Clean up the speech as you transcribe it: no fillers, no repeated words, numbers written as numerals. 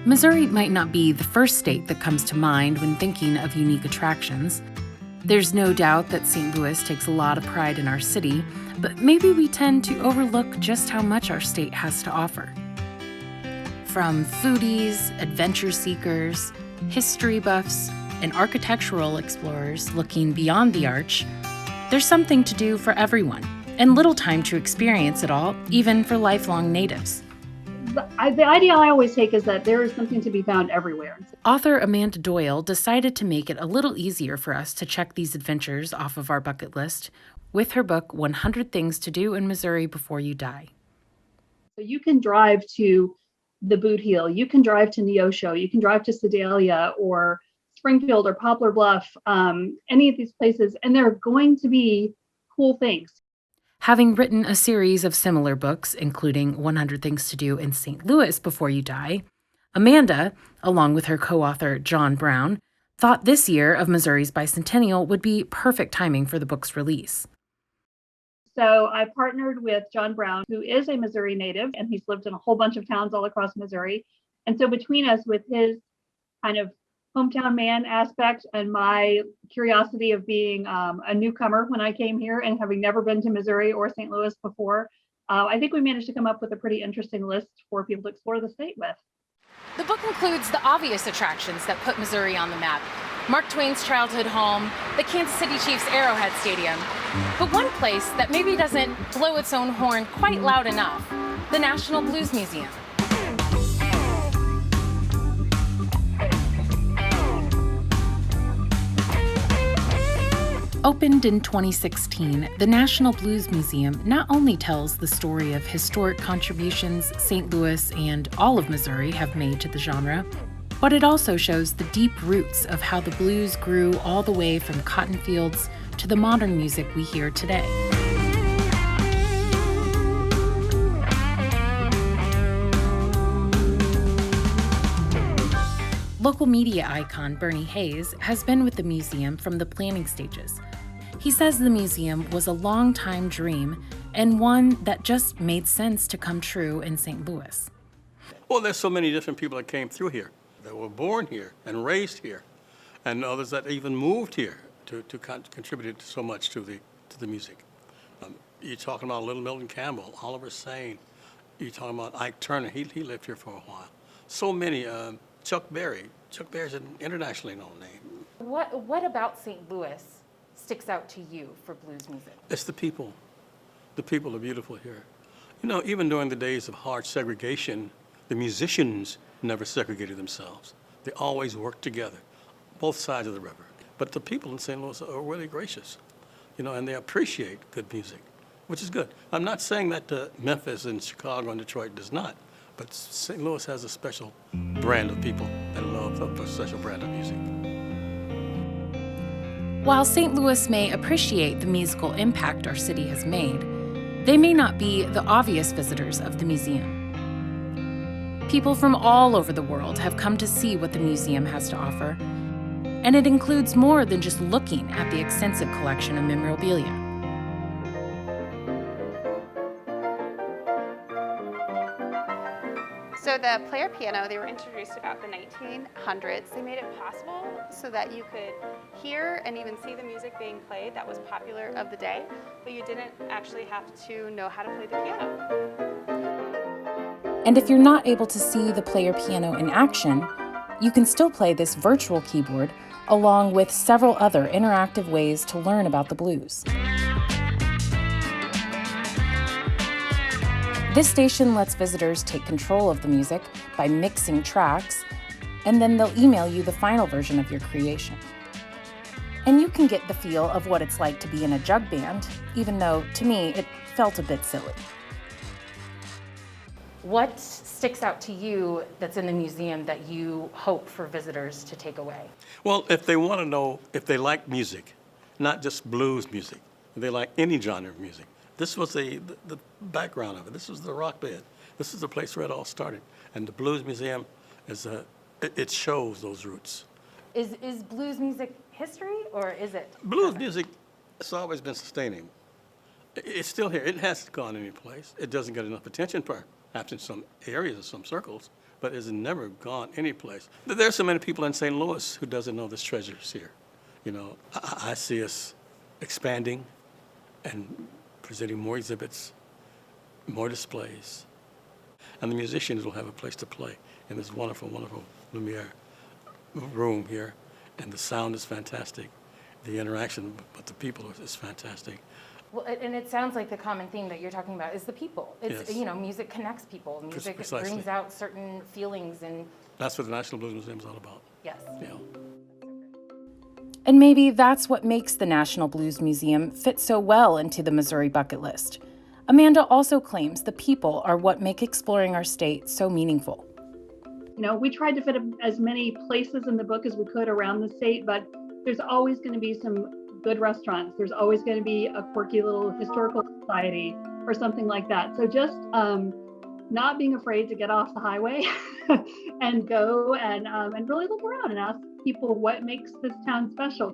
Missouri might not be the first state that comes to mind when thinking of unique attractions. There's no doubt that St. Louis takes a lot of pride in our city, but maybe we tend to overlook just how much our state has to offer. From foodies, adventure seekers, history buffs, and architectural explorers looking beyond the arch, there's something to do for everyone, and little time to experience it all, even for lifelong natives. The idea I always take is that there is something to be found everywhere. Author Amanda Doyle decided to make it a little easier for us to check these adventures off of our bucket list with her book, 100 Things to Do in Missouri Before You Die. So you can drive to the Boot Heel, you can drive to Neosho, you can drive to Sedalia or Springfield or Poplar Bluff, any of these places, and there are going to be cool things. Having written a series of similar books, including 100 Things to Do in St. Louis Before You Die, Amanda, along with her co-author John Brown, thought this year of Missouri's Bicentennial would be perfect timing for the book's release. So I partnered with John Brown, who is a Missouri native, and he's lived in a whole bunch of towns all across Missouri. And so between us, with his kind of hometown man aspect and my curiosity of being a newcomer when I came here and having never been to Missouri or St. Louis before, I think we managed to come up with a pretty interesting list for people to explore the state with. The book includes the obvious attractions that put Missouri on the map. Mark Twain's childhood home, the Kansas City Chiefs Arrowhead Stadium. But one place that maybe doesn't blow its own horn quite loud enough, the National Blues Museum. Opened in 2016, the National Blues Museum not only tells the story of historic contributions St. Louis and all of Missouri have made to the genre, but it also shows the deep roots of how the blues grew all the way from cotton fields to the modern music we hear today. Local media icon Bernie Hayes has been with the museum from the planning stages. He says the museum was a long-time dream and one that just made sense to come true in St. Louis. Well, there's so many different people that came through here, that were born here and raised here, and others that even moved here to contribute so much to the music. You're talking about Little Milton Campbell, Oliver Sane. You're talking about Ike Turner. He lived here for a while. So many. Chuck Berry. Chuck Berry's an internationally known name. What about St. Louis sticks out to you for blues music? It's the people. The people are beautiful here. You know, even during the days of hard segregation, the musicians never segregated themselves. They always worked together, both sides of the river. But the people in St. Louis are really gracious, you know, and they appreciate good music, which is good. I'm not saying that Memphis and Chicago and Detroit does not, but St. Louis has a special brand of people that love a special brand of music. While St. Louis may appreciate the musical impact our city has made, they may not be the obvious visitors of the museum. People from all over the world have come to see what the museum has to offer, and it includes more than just looking at the extensive collection of memorabilia. So the player piano, they were introduced about the 1900s. They made it possible so that you could hear and even see the music being played that was popular of the day, but you didn't actually have to know how to play the piano. And if you're not able to see the player piano in action, you can still play this virtual keyboard along with several other interactive ways to learn about the blues. This station lets visitors take control of the music by mixing tracks, and then they'll email you the final version of your creation. And you can get the feel of what it's like to be in a jug band, even though, to me, it felt a bit silly. What sticks out to you that's in the museum that you hope for visitors to take away? Well, if they want to know if they like music, not just blues music, if they like any genre of music, this was the background of it. This was the rock bed. This is the place where it all started. And the Blues Museum, it shows those roots. Is blues music history, or is it? Blues music has always been sustaining. It's still here. It hasn't gone any place. It doesn't get enough attention perhaps in some areas or some circles, but it's never gone anyplace. There's so many people in St. Louis who doesn't know this treasure's here. You know, I see us expanding and presenting more exhibits, more displays, and the musicians will have a place to play in this wonderful, wonderful Lumiere room here, and the sound is fantastic. The interaction with the people is fantastic. Well, and it sounds like the common theme that you're talking about is the people. It's, Yes. you know, music connects people. Music Precisely. brings out certain feelings and, That's what the National Blues Museum is all about. yes. You know. And maybe that's what makes the National Blues Museum fit so well into the Missouri bucket list. Amanda also claims the people are what make exploring our state so meaningful. You know, we tried to fit as many places in the book as we could around the state, but there's always going to be some good restaurants. There's always going to be a quirky little historical society or something like that. So just not being afraid to get off the highway and go and really look around and ask people what makes this town special.